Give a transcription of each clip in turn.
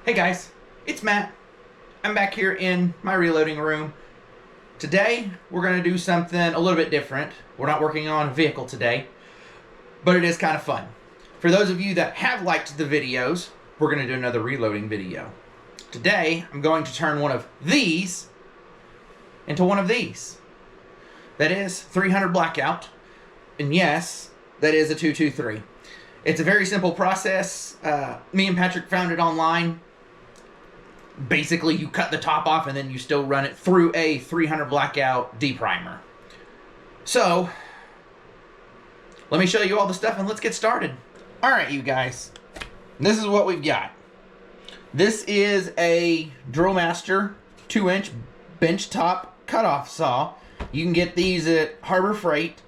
Hey guys, it's Matt. I'm back here in my reloading room. Today, we're going to do something a little bit different. We're not working on a vehicle today, but it is kind of fun. For those of you that have liked the videos, we're going to do another reloading video. Today, I'm going to turn one of these into one of these. That is 300 blackout, and yes, that is a 223. It's a very simple process. Me and Patrick found it online. Basically, you cut the top off and then you still run it through a 300 blackout deprimer. So, let me show you all the stuff and let's get started. Alright, you guys. This is what we've got. This is a Drill Master 2-inch bench top cutoff saw. You can get these at Harbor Freight.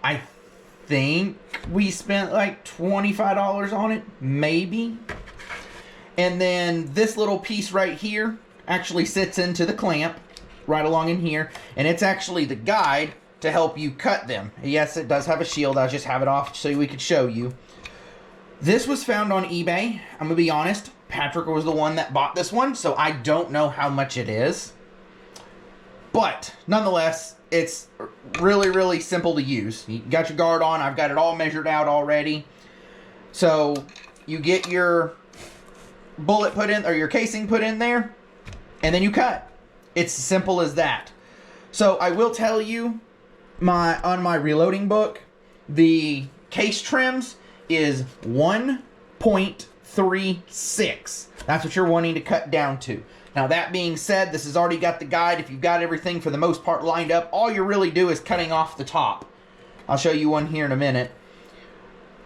I think we spent like $25 on it, maybe. And then this little piece right here actually sits into the clamp right along in here. And it's actually the guide to help you cut them. Yes, it does have a shield. I just have it off so we could show you. This was found on eBay. I'm going to be honest. Patrick was the one that bought this one, so I don't know how much it is. But nonetheless, it's really, really simple to use. You got your guard on. I've got it all measured out already. So you get your bullet put in, or your casing put in there, and then you cut. It's simple as that. So I will tell you, on my reloading book, the case trims is 1.36. That's what you're wanting to cut down to. Now that being said, this has already got the guide. If you've got everything for the most part lined up, all you really do is cutting off the top. I'll show you one here in a minute.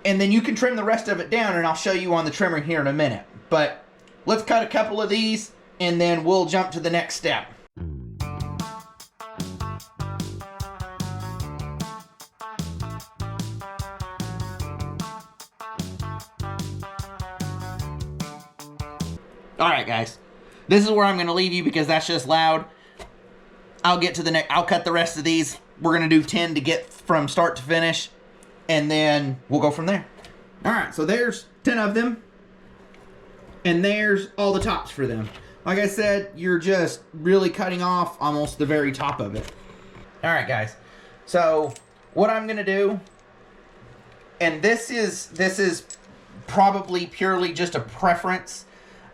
And then you can trim the rest of it down, and I'll show you on the trimmer here in a minute. But let's cut a couple of these, and then we'll jump to the next step. Alright guys, this is where I'm going to leave you because that's just loud. I'll get to the next, I'll cut the rest of these. We're going to do 10 to get from start to finish, and then we'll go from there. Alright, so there's 10 of them. And there's all the tops for them. Like I said, you're just really cutting off almost the very top of it. Alright guys, so what I'm going to do, and this is probably purely just a preference.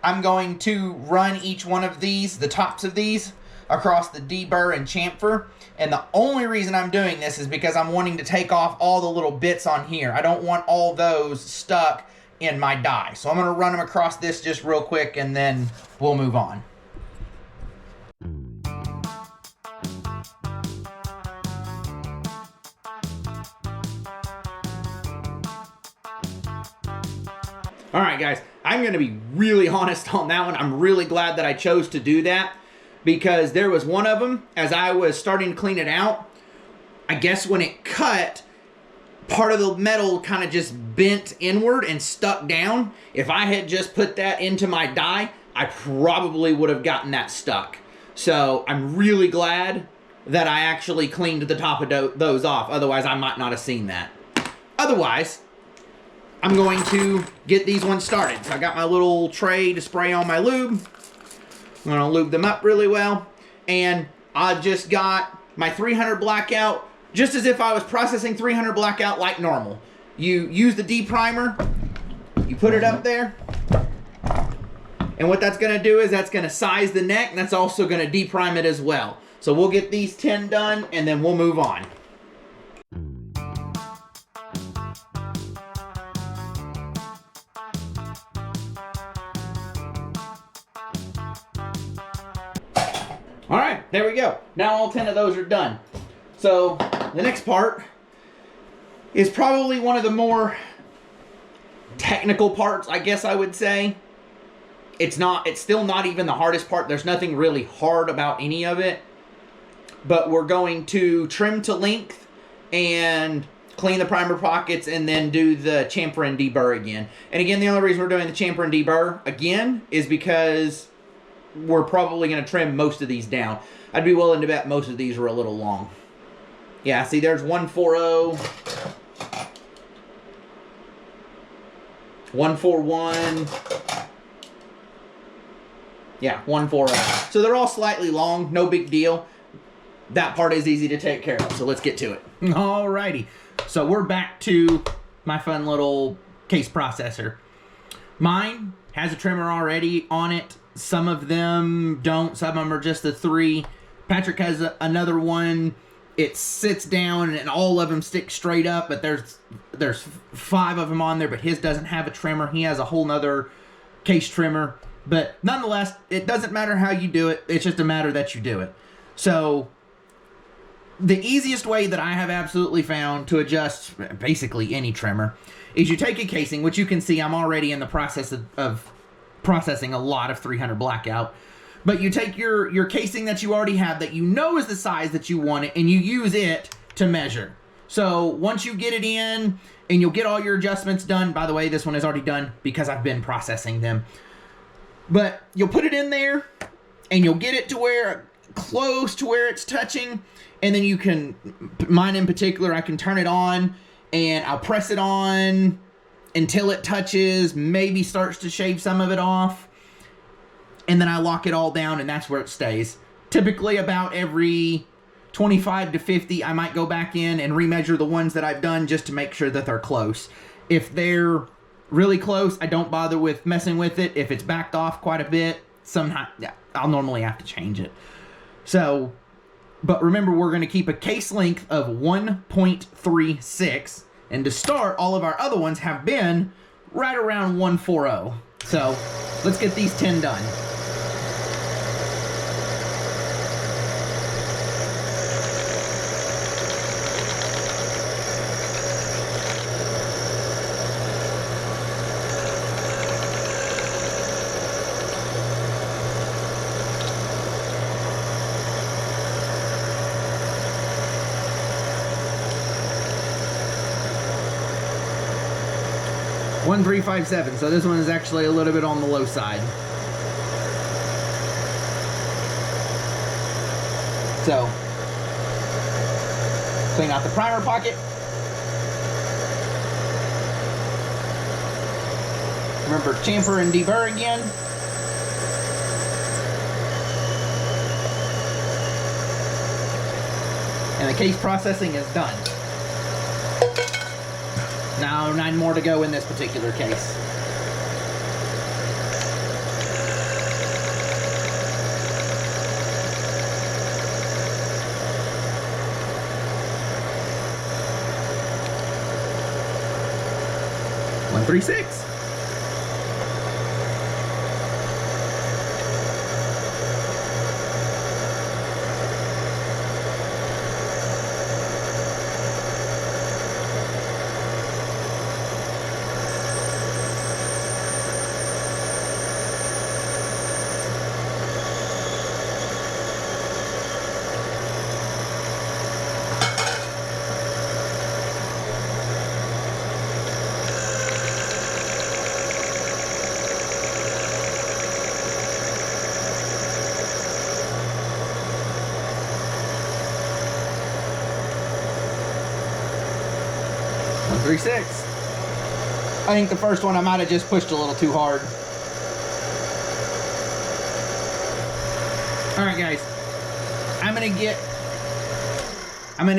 I'm going to run each one of these, the tops of these, across the deburr and chamfer. And the only reason I'm doing this is because I'm wanting to take off all the little bits on here. I don't want all those stuck in my die. So I'm going to run them across this just real quick and then we'll move on. Alright guys, I'm going to be really honest on that one. I'm really glad that I chose to do that because there was one of them, as I was starting to clean it out, I guess when it cut, part of the metal kind of just bent inward and stuck down. If I had just put that into my die, I probably would have gotten that stuck. So I'm really glad that I actually cleaned the top of those off. Otherwise, I might not have seen that. Otherwise, I'm going to get these ones started. So I got my little tray to spray on my lube. I'm going to lube them up really well. And I just got my 300 blackout, just as if I was processing 300 blackout like normal. You use the deprimer, you put it up there, and what that's going to do is that's going to size the neck, and that's also going to deprime it as well. So we'll get these 10 done, and then we'll move on. Alright, there we go. Now all 10 of those are done. So the next part is probably one of the more technical parts, I guess I would say. It's still not even the hardest part. There's nothing really hard about any of it. But we're going to trim to length and clean the primer pockets and then do the chamfer and deburr again. And again, the only reason we're doing the chamfer and deburr again is because we're probably going to trim most of these down. I'd be willing to bet most of these are a little long. Yeah, see, there's 140, 141, Yeah, 140. So they're all slightly long, no big deal. That part is easy to take care of, so let's get to it. Alrighty, so we're back to my fun little case processor. Mine has a trimmer already on it. Some of them don't, some of them are just the 3. Patrick has another one. It sits down and all of them stick straight up, but there's 5 of them on there, but his doesn't have a trimmer. He has a whole nother case trimmer. But nonetheless, it doesn't matter how you do it. It's just a matter that you do it. So the easiest way that I have absolutely found to adjust basically any trimmer is you take a casing, which you can see I'm already in the process of processing a lot of 300 blackout. But you take your casing that you already have that you know is the size that you want it, and you use it to measure. So once you get it in and you'll get all your adjustments done, by the way, this one is already done because I've been processing them. But you'll put it in there and you'll get it to where, close to where it's touching. And then you can, mine in particular, I can turn it on and I'll press it on until it touches, maybe starts to shave some of it off. And then I lock it all down and that's where it stays. Typically about every 25 to 50, I might go back in and remeasure the ones that I've done just to make sure that they're close. If they're really close, I don't bother with messing with it. If it's backed off quite a bit, somehow I'll normally have to change it. So, but remember, we're going to keep a case length of 1.36, and to start, all of our other ones have been right around 140. So let's get these 10 done. $1,357, so this one is actually a little bit on the low side. So, clean out the primer pocket. Remember, chamfer and deburr again. And the case processing is done. Now 9 more to go in this particular case. $136. $136. I think the first one I might have just pushed a little too hard. Alright guys, I'm gonna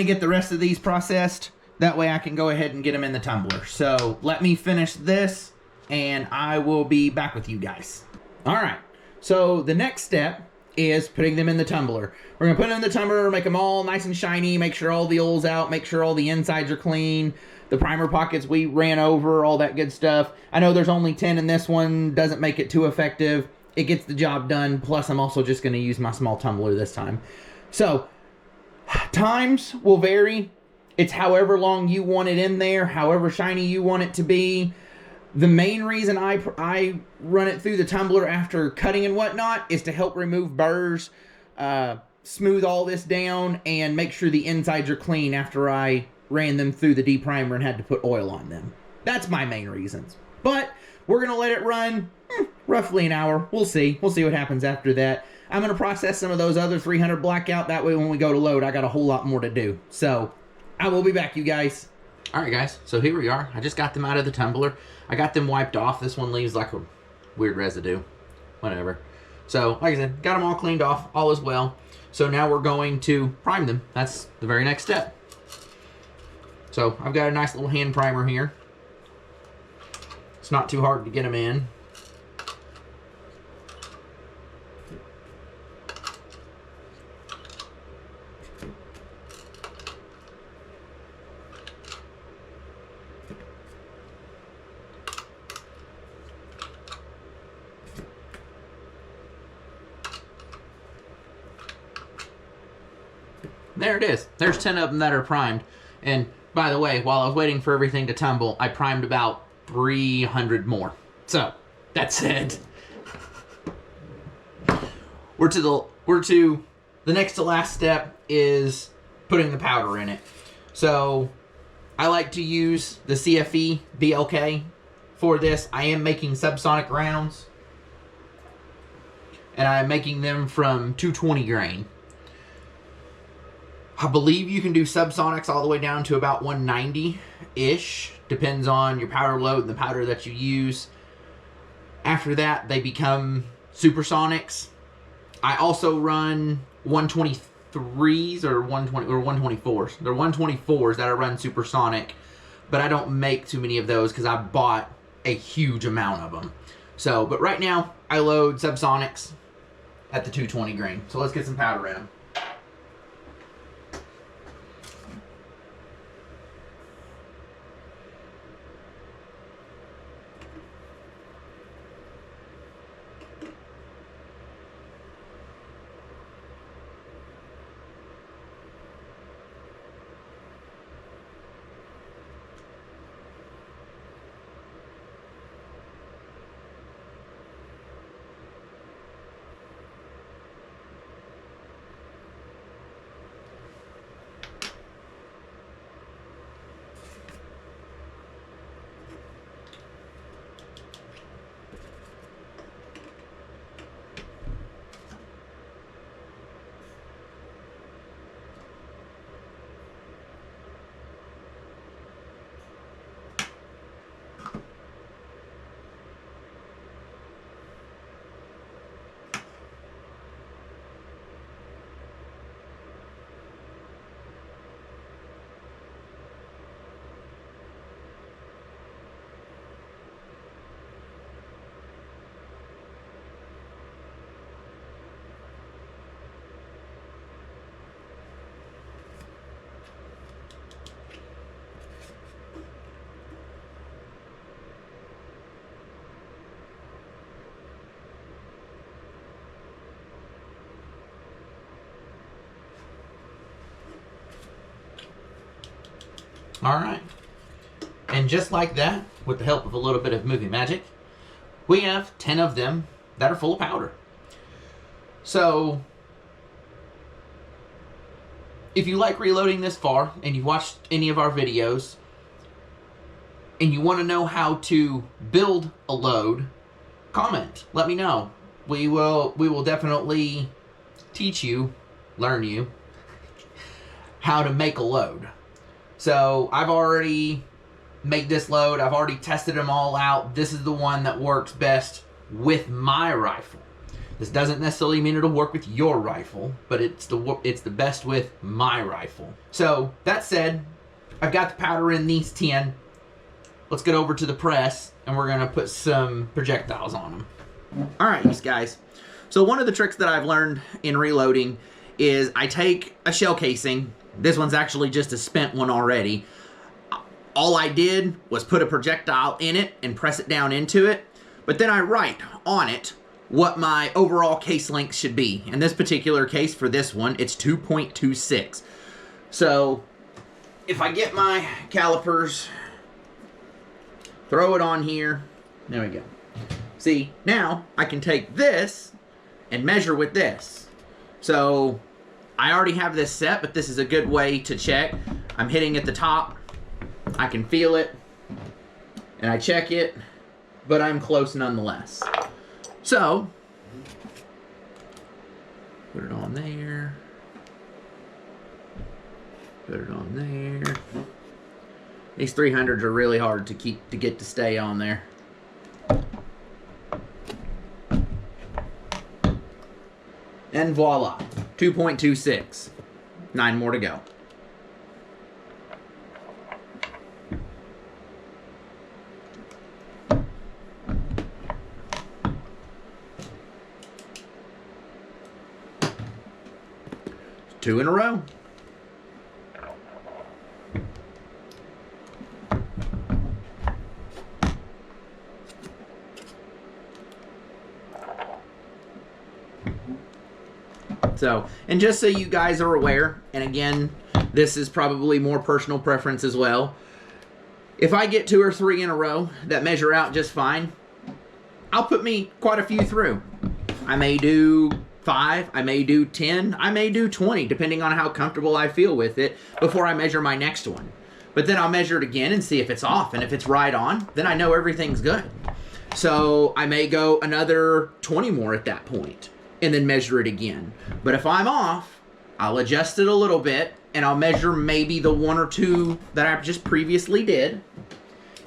get the rest of these processed. That way I can go ahead and get them in the tumbler. So let me finish this and I will be back with you guys. Alright, so the next step is putting them in the tumbler. We're gonna put them in the tumbler, make them all nice and shiny, make sure all the oil's out, make sure all the insides are clean. The primer pockets we ran over, all that good stuff. I know there's only 10 in this one, doesn't make it too effective. It gets the job done, plus I'm also just gonna use my small tumbler this time. So, times will vary. It's however long you want it in there, however shiny you want it to be. The main reason I run it through the tumbler after cutting and whatnot is to help remove burrs, smooth all this down, and make sure the insides are clean after I ran them through the deprimer and had to put oil on them. That's my main reasons. But we're going to let it run roughly an hour. We'll see. We'll see what happens after that. I'm going to process some of those other 300 blackout. That way when we go to load, I got a whole lot more to do. So I will be back, you guys. All right, guys. So here we are. I just got them out of the tumbler. I got them wiped off. This one leaves like a weird residue. Whatever. So, like I said, got them all cleaned off, all is well. So now we're going to prime them. That's the very next step. So I've got a nice little hand primer here. It's not too hard to get them in. There it is. There's 10 of them that are primed. And by the way, while I was waiting for everything to tumble, I primed about 300 more. So, that's it. We're to the next to last step is putting the powder in it. So, I like to use the CFE BLK for this. I am making subsonic rounds. And I'm making them from 220 grain. I believe you can do subsonics all the way down to about 190-ish. Depends on your powder load and the powder that you use. After that, they become supersonics. I also run 123s or 124s. They're 124s that I run supersonic, but I don't make too many of those because I bought a huge amount of them. So, but right now, I load subsonics at the 220 grain. So let's get some powder in them. Alright, and just like that, with the help of a little bit of movie magic, we have 10 of them that are full of powder. So, if you like reloading this far, and you've watched any of our videos, and you want to know how to build a load, comment, let me know. We will definitely teach you, learn you, how to make a load. So, I've already made this load. I've already tested them all out. This is the one that works best with my rifle. This doesn't necessarily mean it'll work with your rifle, but it's the best with my rifle. So, that said, I've got the powder in these 10. Let's get over to the press, and we're going to put some projectiles on them. Alright, you guys. So, one of the tricks that I've learned in reloading is I take a shell casing. This one's actually just a spent one already. All I did was put a projectile in it and press it down into it. But then I write on it what my overall case length should be. In this particular case, for this one, it's 2.26. So, if I get my calipers, throw it on here. There we go. See, now I can take this and measure with this. So, I already have this set, but this is a good way to check. I'm hitting at the top. I can feel it. And I check it. But I'm close nonetheless. So, put it on there. Put it on there. These 300s are really hard to get to stay on there. And voila, 2.26. 9 more to go. Two in a row. So, and just so you guys are aware, and again, this is probably more personal preference as well, if I get 2 or 3 in a row that measure out just fine, I'll put me quite a few through. I may do 5, I may do 10, I may do 20, depending on how comfortable I feel with it before I measure my next one. But then I'll measure it again and see if it's off, and if it's right on, then I know everything's good. So I may go another 20 more at that point, and then measure it again. But if I'm off, I'll adjust it a little bit, and I'll measure maybe the 1 or 2 that I just previously did,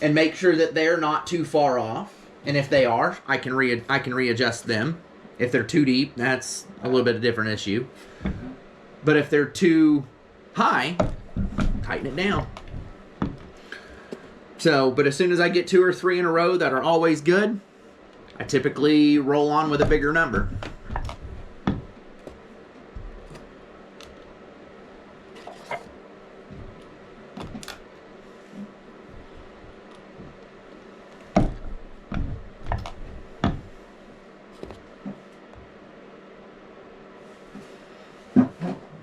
and make sure that they're not too far off. And if they are, I can readjust them. If they're too deep, that's a little bit of a different issue. But if they're too high, tighten it down. So, but as soon as I get 2 or 3 in a row that are always good, I typically roll on with a bigger number.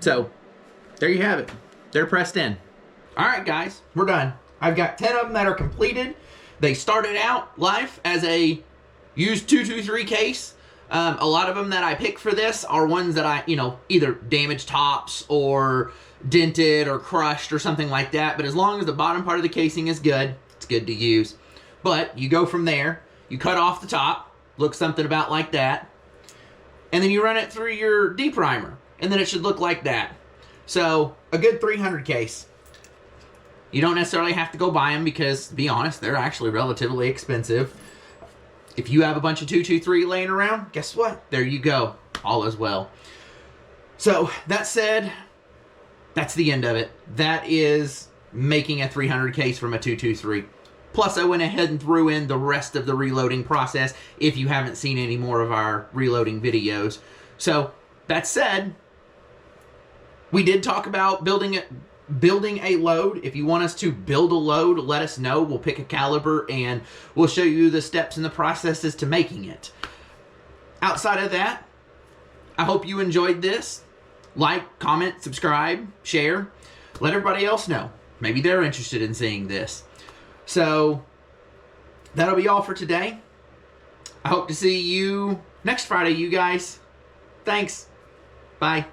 So, there you have it. They're pressed in. All right, guys, we're done. I've got 10 of them that are completed. They started out life as a used 223 case. A lot of them that I picked for this are ones that I, either damaged tops or dented or crushed or something like that. But as long as the bottom part of the casing is good, it's good to use. But you go from there, you cut off the top, looks something about like that, and then you run it through your Deprimer. And then it should look like that. So, a good 300 case. You don't necessarily have to go buy them because, to be honest, they're actually relatively expensive. If you have a bunch of 223 laying around, guess what? There you go. All is well. So, that said, that's the end of it. That is making a 300 case from a 223. Plus, I went ahead and threw in the rest of the reloading process if you haven't seen any more of our reloading videos. So, that said, we did talk about building a load. If you want us to build a load, let us know. We'll pick a caliber and we'll show you the steps and the processes to making it. Outside of that, I hope you enjoyed this. Like, comment, subscribe, share. Let everybody else know. Maybe they're interested in seeing this. So, that'll be all for today. I hope to see you next Friday, you guys. Thanks. Bye.